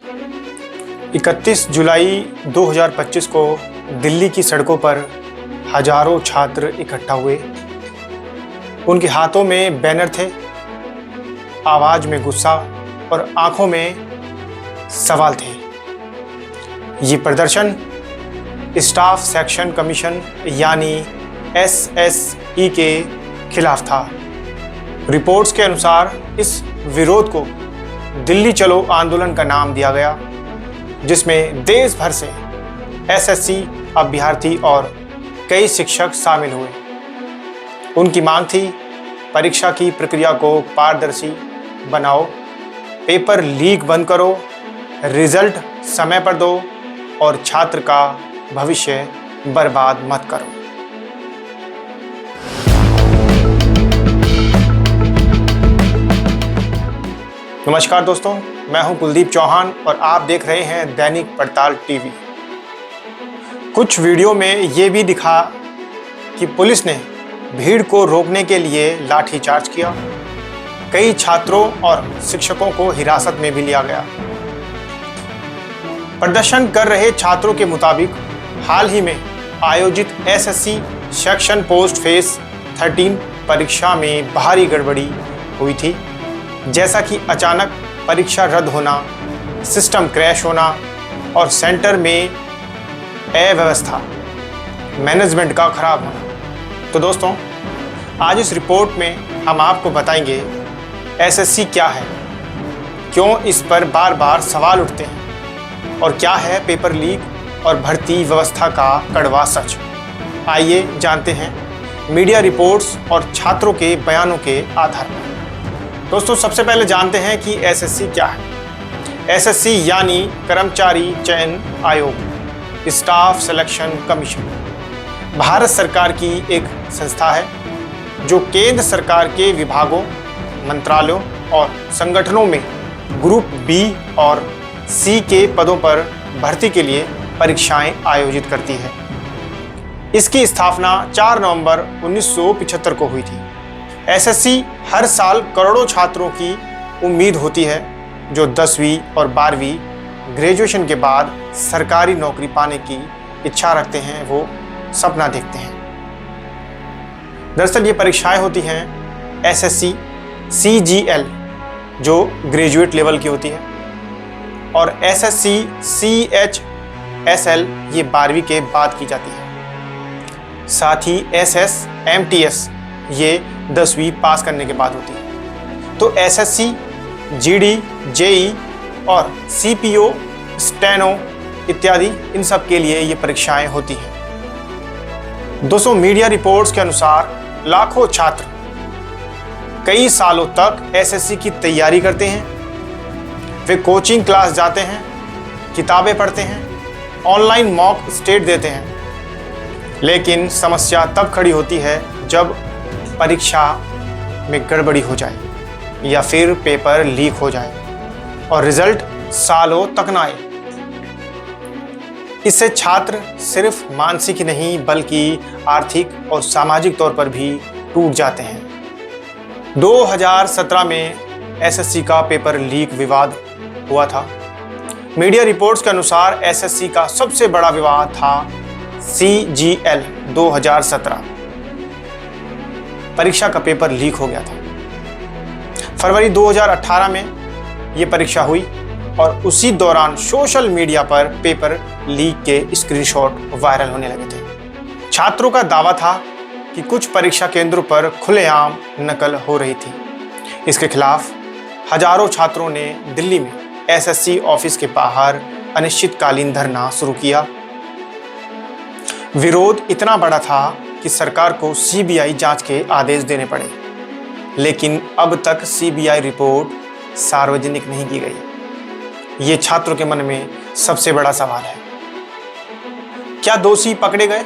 31 जुलाई 2025 को दिल्ली की सड़कों पर हजारों छात्र इकट्ठा हुए। उनके हाथों में बैनर थे, आवाज में गुस्सा और आंखों में सवाल थे। ये प्रदर्शन स्टाफ सेक्शन कमीशन यानी SSE के खिलाफ था। रिपोर्ट्स के अनुसार इस विरोध को दिल्ली चलो आंदोलन का नाम दिया गया, जिसमें देश भर से SSC अभ्यर्थी और कई शिक्षक शामिल हुए। उनकी मांग थी, परीक्षा की प्रक्रिया को पारदर्शी बनाओ, पेपर लीक बंद करो, रिजल्ट समय पर दो और छात्र का भविष्य बर्बाद मत करो। नमस्कार दोस्तों, मैं हूं कुलदीप चौहान और आप देख रहे हैं दैनिक पड़ताल टीवी। कुछ वीडियो में ये भी दिखा कि पुलिस ने भीड़ को रोकने के लिए लाठीचार्ज किया। कई छात्रों और शिक्षकों को हिरासत में भी लिया गया। प्रदर्शन कर रहे छात्रों के मुताबिक हाल ही में आयोजित SSC सेक्शन पोस्ट फेज 13 परीक्षा में भारी गड़बड़ी हुई थी, जैसा कि अचानक परीक्षा रद्द होना, सिस्टम क्रैश होना और सेंटर में अव्यवस्था, मैनेजमेंट का खराब होना। तो दोस्तों, आज इस रिपोर्ट में हम आपको बताएंगे SSC क्या है, क्यों इस पर बार बार सवाल उठते हैं और क्या है पेपर लीक और भर्ती व्यवस्था का कड़वा सच। आइए जानते हैं मीडिया रिपोर्ट्स और छात्रों के बयानों के आधार पर। दोस्तों, सबसे पहले जानते हैं कि SSC क्या है। SSC यानी कर्मचारी चयन आयोग, स्टाफ सिलेक्शन कमीशन, भारत सरकार की एक संस्था है जो केंद्र सरकार के विभागों, मंत्रालयों और संगठनों में ग्रुप B और C के पदों पर भर्ती के लिए परीक्षाएं आयोजित करती है। इसकी स्थापना 4 नवंबर 1975 को हुई थी। SSC हर साल करोड़ों छात्रों की उम्मीद होती है जो 10वीं और 12वीं ग्रेजुएशन के बाद सरकारी नौकरी पाने की इच्छा रखते हैं, वो सपना देखते हैं। दरअसल ये परीक्षाएं होती हैं SSC CGL जो ग्रेजुएट लेवल की होती है और SSC CHSL ये 12वीं के बाद की जाती है। साथ ही SSMTS ये 10वीं पास करने के बाद होती है। तो SSC, GD, JE और CPO, स्टेनो इत्यादि इन सब के लिए ये परीक्षाएं होती हैं। 200 मीडिया रिपोर्ट्स के अनुसार लाखों छात्र कई सालों तक SSC की तैयारी करते हैं। वे कोचिंग क्लास जाते हैं, किताबें पढ़ते हैं, ऑनलाइन मॉक टेस्ट देते हैं, लेकिन समस्या तब खड़ी होती है जब परीक्षा में गड़बड़ी हो जाए या फिर पेपर लीक हो जाए और रिजल्ट सालों तक ना आए। इससे छात्र सिर्फ मानसिक ही नहीं बल्कि आर्थिक और सामाजिक तौर पर भी टूट जाते हैं। 2017 में SSC का पेपर लीक विवाद हुआ था। मीडिया रिपोर्ट्स के अनुसार SSC का सबसे बड़ा विवाद था CGL 2017। परीक्षा का पेपर लीक हो गया था। फरवरी 2018 में ये परीक्षा हुई और उसी दौरान सोशल मीडिया पर पेपर लीक के स्क्रीनशॉट वायरल होने लगे थे। छात्रों का दावा था कि कुछ परीक्षा केंद्रों पर खुलेआम नकल हो रही थी। इसके खिलाफ हजारों छात्रों ने दिल्ली में SSC ऑफिस के बाहर अनिश्चितकालीन धरना शुरू किया। विरोध इतना बड़ा था कि सरकार को CBI जांच के आदेश देने पड़े, लेकिन अब तक CBI रिपोर्ट सार्वजनिक नहीं की गई। ये छात्रों के मन में सबसे बड़ा सवाल है। क्या दोषी पकड़े गए?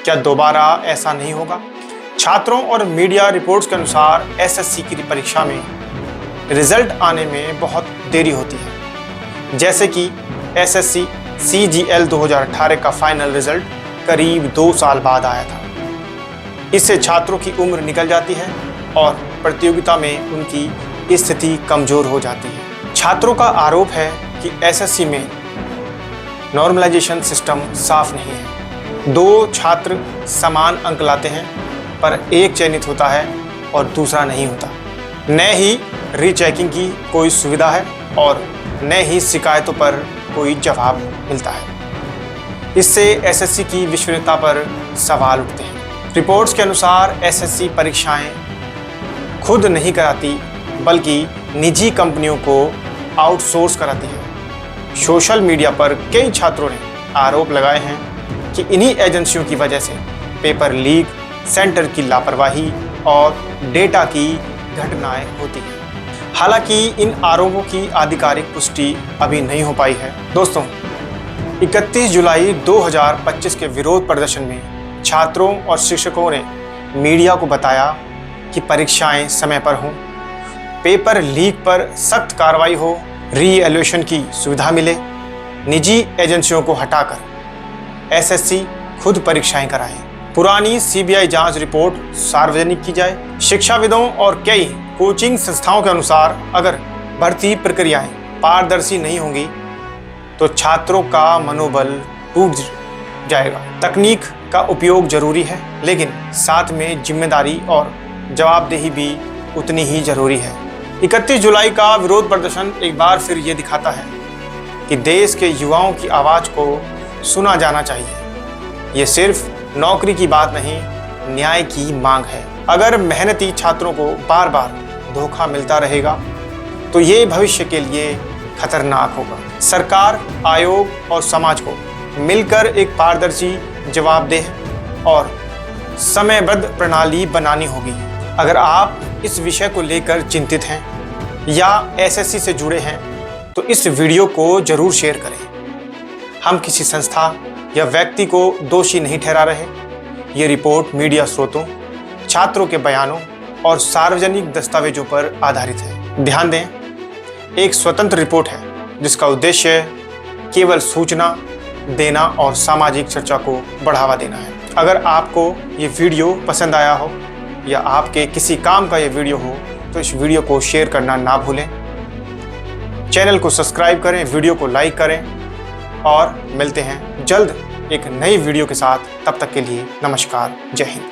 क्या दोबारा ऐसा नहीं होगा? छात्रों और मीडिया रिपोर्ट्स के अनुसार SSC की परीक्षा में रिजल्ट आने में बहुत देरी होती है। जैसे कि SSC CGL 2018 का फाइनल रिजल्ट करीब 2 साल बाद आया था। इससे छात्रों की उम्र निकल जाती है और प्रतियोगिता में उनकी स्थिति कमजोर हो जाती है। छात्रों का आरोप है कि एसएससी में नॉर्मलाइजेशन सिस्टम साफ नहीं है। 2 छात्र समान अंक लाते हैं पर एक चयनित होता है और दूसरा नहीं होता। न ही रीचेकिंग की कोई सुविधा है और न ही शिकायतों पर कोई जवाब मिलता है। इससे एसएससी की विश्वसनीयता पर सवाल उठते हैं। रिपोर्ट्स के अनुसार एसएससी परीक्षाएं खुद नहीं कराती बल्कि निजी कंपनियों को आउटसोर्स कराती है। सोशल मीडिया पर कई छात्रों ने आरोप लगाए हैं कि इन्हीं एजेंसियों की वजह से पेपर लीक, सेंटर की लापरवाही और डेटा की घटनाएं होती हैं। हालांकि इन आरोपों की आधिकारिक पुष्टि अभी नहीं हो पाई है। दोस्तों, 31 जुलाई 2025 के विरोध प्रदर्शन में छात्रों और शिक्षकों ने मीडिया को बताया कि परीक्षाएं समय पर हों, पेपर लीक पर सख्त कार्रवाई हो, रीएवैल्यूएशन की सुविधा मिले, निजी एजेंसियों को हटाकर एसएससी खुद परीक्षाएं कराए, पुरानी सीबीआई जांच रिपोर्ट सार्वजनिक की जाए। शिक्षाविदों और कई कोचिंग संस्थाओं के अनुसार अगर भर्ती प्रक्रियाएं पारदर्शी नहीं होंगी तो छात्रों का मनोबल टूट जाएगा। तकनीक का उपयोग जरूरी है, लेकिन साथ में जिम्मेदारी और जवाबदेही भी उतनी ही जरूरी है। 31 जुलाई का विरोध प्रदर्शन एक बार फिर ये दिखाता है कि देश के युवाओं की आवाज़ को सुना जाना चाहिए। ये सिर्फ नौकरी की बात नहीं, न्याय की मांग है। अगर मेहनती छात्रों को बार बार धोखा मिलता रहेगा तो ये भविष्य के लिए खतरनाक होगा। सरकार, आयोग और समाज को मिलकर एक पारदर्शी, जवाबदेह और समयबद्ध प्रणाली बनानी होगी। अगर आप इस विषय को लेकर चिंतित हैं या एसएससी से जुड़े हैं तो इस वीडियो को जरूर शेयर करें। हम किसी संस्था या व्यक्ति को दोषी नहीं ठहरा रहे। ये रिपोर्ट मीडिया स्रोतों, छात्रों के बयानों और सार्वजनिक दस्तावेजों पर आधारित है। ध्यान दें, एक स्वतंत्र रिपोर्ट है जिसका उद्देश्य केवल सूचना देना और सामाजिक चर्चा को बढ़ावा देना है। अगर आपको ये वीडियो पसंद आया हो या आपके किसी काम का ये वीडियो हो तो इस वीडियो को शेयर करना ना भूलें। चैनल को सब्सक्राइब करें, वीडियो को लाइक करें और मिलते हैं जल्द एक नई वीडियो के साथ। तब तक के लिए नमस्कार, जय हिंद।